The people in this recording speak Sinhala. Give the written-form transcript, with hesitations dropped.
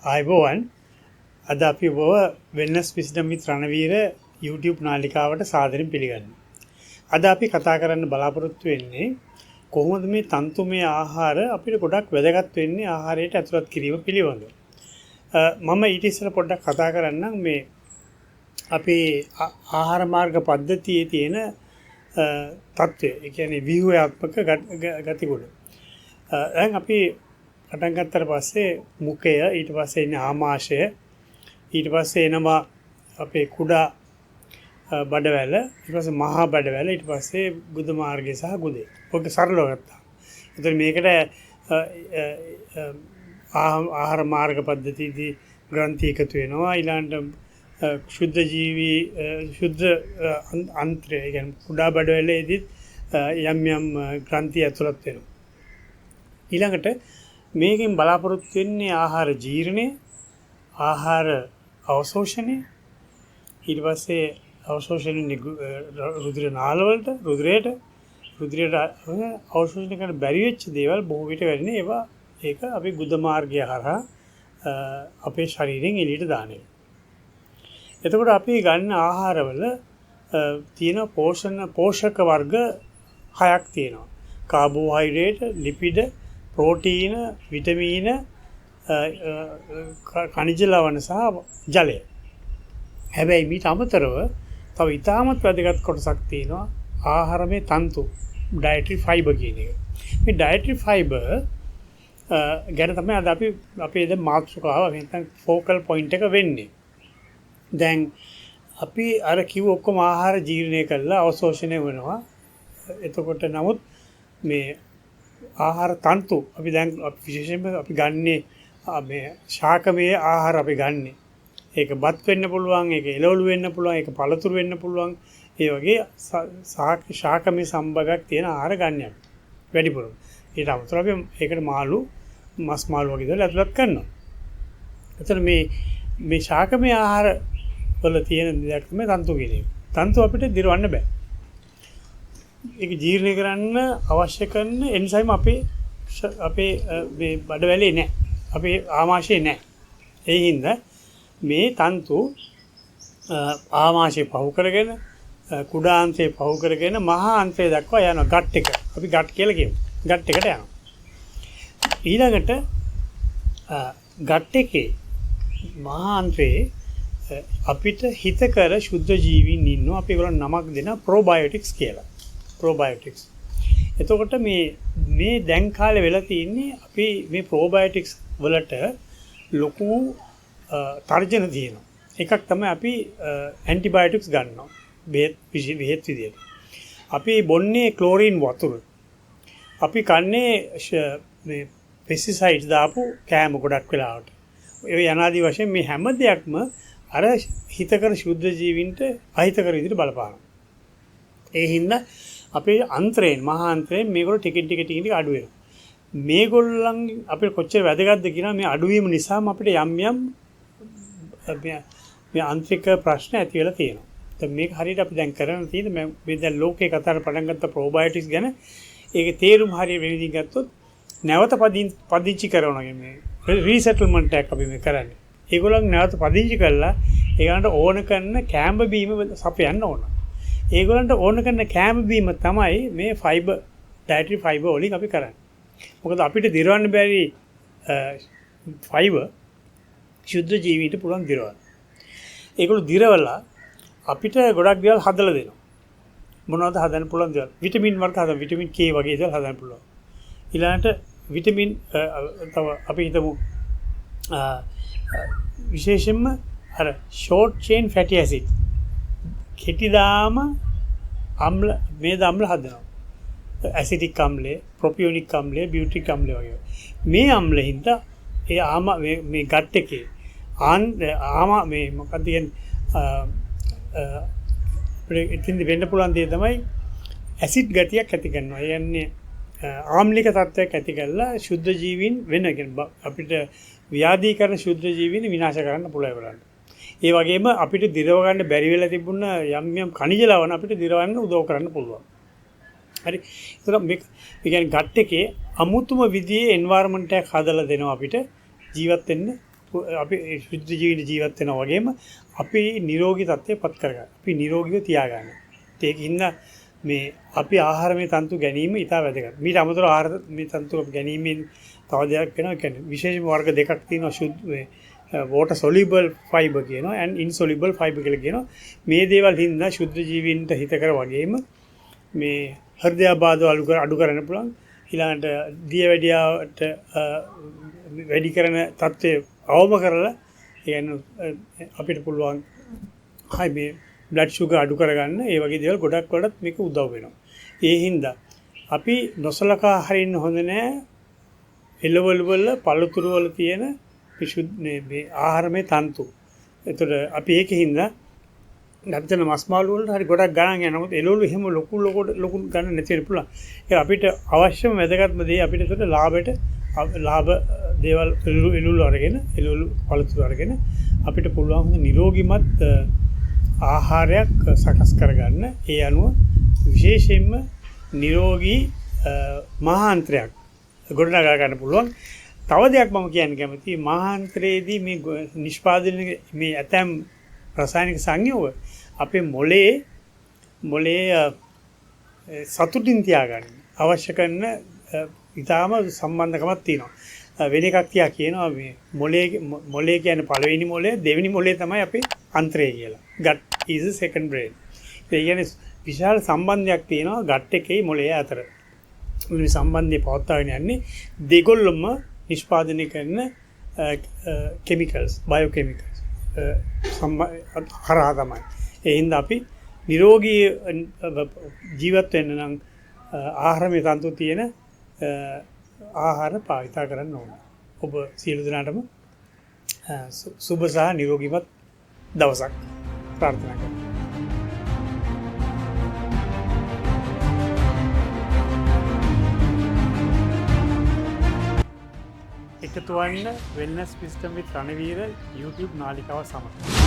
ආයුබෝවන් අද අපි ඔබ වෙනස් විස්ඩම් විත් රණවීර YouTube නාලිකාවට සාදරයෙන් පිළිගන්නවා. අද අපි කතා කරන්න බලාපොරොත්තු වෙන්නේ කොහොමද මේ තන්තුමය ආහාර අපිට ගොඩක් වැදගත් වෙන්නේ ආහාරයට ඇතුළත් කිරීම පිළිබඳව. මම ඊට ඉස්සෙල්ලා පොඩ්ඩක් කතා කරන්නම් මේ අපේ ආහාර මාර්ග පද්ධතියේ තියෙන තත්ත්වය. ඒ කියන්නේ ව්‍යුහාත්මක ගතිගුණ. දැන් අපි පටන් ගත්තට පස්සේ මුඛය, ඊට පස්සේ ඉන්නේ ආමාශය, ඊට පස්සේ එනවා අපේ කුඩා බඩවැල, ඊට පස්සේ මහා බඩවැල, ඊට පස්සේ ගුද මාර්ගය සහ ගුදේ. ඔක සරලව ගත්තා. ඒතර මේකට ආහාර මාර්ග පද්ධතියේදී ග්‍රන්ථි එකතු වෙනවා. ඊළඟට ශුද්ධ ජීවි ශුද්ධ අන්ත්‍රය, ඒ කියන්නේ කුඩා බඩවැලේදී යම් යම් ග්‍රන්ථි ඇතුළත් වෙනවා. ඊළඟට මේකෙන් බලාපොරොත්තු වෙන්නේ ආහාර ජීර්ණය, ආහාර අවශෝෂණය, ඊට පස්සේ අවශෝෂණය රුධිර නාලවලට, රුධිරයට අවශෝෂණය කරන්න බැරි වෙච්ච දේවල් බොහෝ විට වෙන්නේ ඒවා ඒක අපි ගුද මාර්ගය හරහා අපේ ශරීරයෙන් එළියට දාන එක. එතකොට අපි ගන්න ආහාරවල තියෙන පෝෂක වර්ග 6ක් තියෙනවා. කාබෝහයිඩ්‍රේට්, ලිපිඩ, ප්‍රෝටීන, විටමීන, khනිජ ලවණ සහ ජලය. හැබැයි මීට අමතරව තව ඉතාමත් වැදගත් කොටසක් තියෙනවා ආහාරමේ තන්තු, ඩයටරි ෆයිබර් කියන එක. මේ ඩයටරි ෆයිබර් ගැන තමයි අද අපි අපේ දැන් මාතෘකාව නැත්නම් ෆෝකල් පොයින්ට් එක වෙන්නේ. දැන් අපි අර කිව්ව ඔක්කොම ආහාර ජීර්ණය කරලා අවශෝෂණය වෙනවා. එතකොට නමුත් මේ ආහාර තන්තු අපි දැන් විශේෂයෙන්ම අපි ගන්නේ මේ ශාකමය ආහාර අපි ගන්නෙ. ඒක බත් වෙන්න පුළුවන්, ඒක එළවලු වෙන්න පුළුවන්, ඒක පළතුරු වෙන්න පුළුවන්. ඒ වගේ ශාකමය සම්බගක් තියෙන ආහාර ගන්න අපි වැඩිපුරම. ඊට අමතරව අපි ඒකට මාළු, මස් මාළු වගේ දේවල් ඇතුළත් කරනවා. එතන මේ ශාකමය ආහාර වල තියෙන දෙයක් තමයි තන්තු කියන එක. තන්තු අපිට දිරවන්න බෑ. ඒක ජීර්ණය කරන්න අවශ්‍ය කරන එන්සයිම් අපේ මේ බඩවැලේ නැහැ. අපේ ආමාශයේ නැහැ. ඒ හින්දා මේ තන්තු ආමාශය පහු කරගෙන, කුඩා අන්තය පහු කරගෙන මහා අන්තය දක්වා යනවා. ගට් එක. අපි ගට් කියලා කියමු. ගට් එකට යනවා. ඊළඟට ගට් එකේ මහා අන්තයේ අපිට හිතකර ශුද්ධ ජීවීන් ඉන්නවා. අපි ඒගොල්ලන් නමක් දෙනවා ප්‍රෝබයොටික්ස් කියලා. ප්‍රෝබයොටික්ස්. එතකොට මේ දැන් කාලේ වෙලා තියෙන්නේ අපි මේ ප්‍රෝබයොටික්ස් වලට ලොකු තර්ජන තියෙනවා. එකක් තමයි අපි ඇන්ටිබයොටික්ස් ගන්නවා. බෙහෙත් විදියට. අපි බොන්නේ ක්ලෝරින් වතුර. අපි කන්නේ මේ පෙස්ටිසයිඩ්ස් දාපු කෑම ගොඩක් වෙලාවට. ඒ යනාදී වශයෙන් මේ හැම දෙයක්ම අර හිතකර ශුද්ධ ජීවීන්ට අහිතකර විදිහට බලපානවා. ඒ හින්දා අපේ අන්ත්‍රයෙන්, මහා අන්ත්‍රයෙන් මේගොල්ලෝ ටික අඩු වෙනවා. මේගොල්ලන් අපිට කොච්චර වැදගත්ද කියනවා මේ අඩුවීම නිසාම අපිට යම් මේ ආන්ත්‍රික ප්‍රශ්න ඇති වෙලා තියෙනවා. දැන් මේක හරියට අපි දැන් කරන්න තියෙන මේ දැන් ලෝකේ කතාර පටන් ගත්ත ප්‍රෝබයොටික්ස් ගැන ඒකේ තේරුම හරියට වෙනදින් ගත්තොත් නැවත පදිංචි කරනවා මේ රීසෙටල්මන්ට් එකක් අපි මේ කරන්නේ. ඒගොල්ලන් නැවත පදිංචි කරලා ඒගොල්ලන්ට ඕන කරන කැම්බ බීම සපයන්න ඕන. ඒගොල්ලන්ට ඕන කරන කැම්බ බීම තමයි මේ ෆයිබර්, ඩයටරි ෆයිබර් වලින් අපි කරන්නේ. මොකද අපිට දිරවන්න බැරි ෆයිබර් ශුද්ධ ජීවීන්ට පුළුවන් දිරවන්න. ඒගොල්ලෝ දිරවලා අපිට ගොඩක් දේවල් හදලා දෙනවා. මොනවද හදන්න පුළුවන් දේවල්? විටමින් වර්ග හදන්න, විටමින් K වගේ දේවල් හදන්න පුළුවන්. ඊළඟට විටමින් තව අපි හිතමු විශේෂයෙන්ම අර ෂෝට් චේන් ෆැටි ඇසිඩ් කෙටිදාම අම්ල මේද අම්ල හදනවා. ඇසිටික් අම්ලය, ප්‍රොපියොනික් අම්ලය, බියුටික් අම්ලය වගේ. මේ අම්ල හින්දා ඒ මේ ගට් එකේ මේ මොකක්ද කියන්නේ ඉතින් වෙන්න පුළුවන් දේ තමයි ඇසිඩ් ගතියක් ඇති කරනවා. ඒ කියන්නේ ආම්ලික තත්ත්වයක් ඇති කරලා ශුද්ධ ජීවීන් වෙන අපිට ව්‍යාධීකරණ ශුද්ධ ජීවීන් විනාශ කරන්න පුළුවන් බලන්න. ඒ වගේම අපිට දිරව ගන්න බැරි වෙලා තිබුණ යම් khනිජ ලවණ අපිට දිරවන්න උදව් කරන්න පුළුවන්. හරි. ඒතර මේ කියන්නේ ගට් එකේ අමුතුම විදිහේ එන්වයරන්මන්ට් එකක් හදලා දෙනවා අපිට ජීවත් වෙන්න අපි ශුද්ධ ජීවත් වෙනවා වගේම අපි නිරෝගී තත්ත්වය පත් කරගන්න. අපි නිරෝගීව තියාගන්න. ඒකින්ද මේ අපි ආහාරමය තන්තු ගැනීම ඉතා වැදගත්. මීට අමතරව ආහාරමය තන්තු ගැනීමෙන් තව දෙයක් වෙනවා. ඒ කියන්නේ විශේෂ වර්ග දෙකක් තියෙනවා. සුද්ධ water soluble fiber කියනවා and insoluble fiber කියලා කියනවා. මේ දේවල් හින්දා ශුද්ධ ජීවීන්ට හිතකර වගේම මේ හෘදයාබාධ අඩු කරන්න පුළුවන්. ඊළඟට දියවැඩියාවට වැඩි කරන තත්ත්වය අවම කරලා අපිට පුළුවන් මේ බ්ලඩ් ෂුගර් අඩු කරගන්න. ඒ වගේ දේවල් ගොඩක් වලට මේක උදව් වෙනවා. ඒ හින්දා අපි නොසලකා හරින්න හොඳ නෑ එළවලු වල පළතුරු වල තියෙන මේ ආහාරමය තන්තු. එතකොට අපි ඒකින්ද නැත්නම් මස් මාළු වලට හරි ගොඩක් ගණන් යනවා. නමුත් එළවලු එහෙම ලොකු ගණන් නැති වෙන්න පුළුවන්. ඒක අපිට අවශ්‍යම වැදගත්ම දේ අපිට ඒකට ලාභ දේවල් එළවලු අරගෙන එළවලු පළතුරු අරගෙන අපිට පුළුවන් හොඳ නිරෝගීමත් ආහාරයක් සකස් කරගන්න. ඒ අනුව විශේෂයෙන්ම නිරෝගී මහාන්ත්‍රයක් ගොඩනගා ගන්න පුළුවන්. තව දෙයක් මම කියන්න කැමතියි. මහාන්තරයේදී මේ නිෂ්පාදනය මේ ඇතැම් රසායනික සංයෝග අපේ මොලේ සතුටින් තියාගන්න අවශ්‍ය කරන ඉතාම සම්බන්ධකමක් තියෙනවා. වෙන එකක් කියනවා මේ මොලේ කියන්නේ පළවෙනි මොලේ, දෙවෙනි මොලේ තමයි අපේ අන්ත්‍රය කියලා. gut is the second brain. ඒ කියන්නේ විශාල සම්බන්ධයක් තියෙනවා gut එකේ මොලේ අතර. මේ සම්බන්ධය පවත්වාගෙන යන්නේ දෙගොල්ලම නිෂ්පාදනය කරන කෙමිකල්ස්, බයෝකෙමිකල්ස් හරහා තමයි. ඒ හින්දා අපි නිරෝගී ජීවත් වෙන්න නම් ආහාරමය තන්තු තියෙන ආහාර පාවිච්චි කරන්න ඕන. ඔබ සියලු දෙනාටම සුබ සහ නිරෝගීවත් දවසක් ප්‍රාර්ථනා කරනවා. එකතු වන්න වෙල්නස් විස්ඩම් විත් රණවීර YouTube නාලිකාව සමග.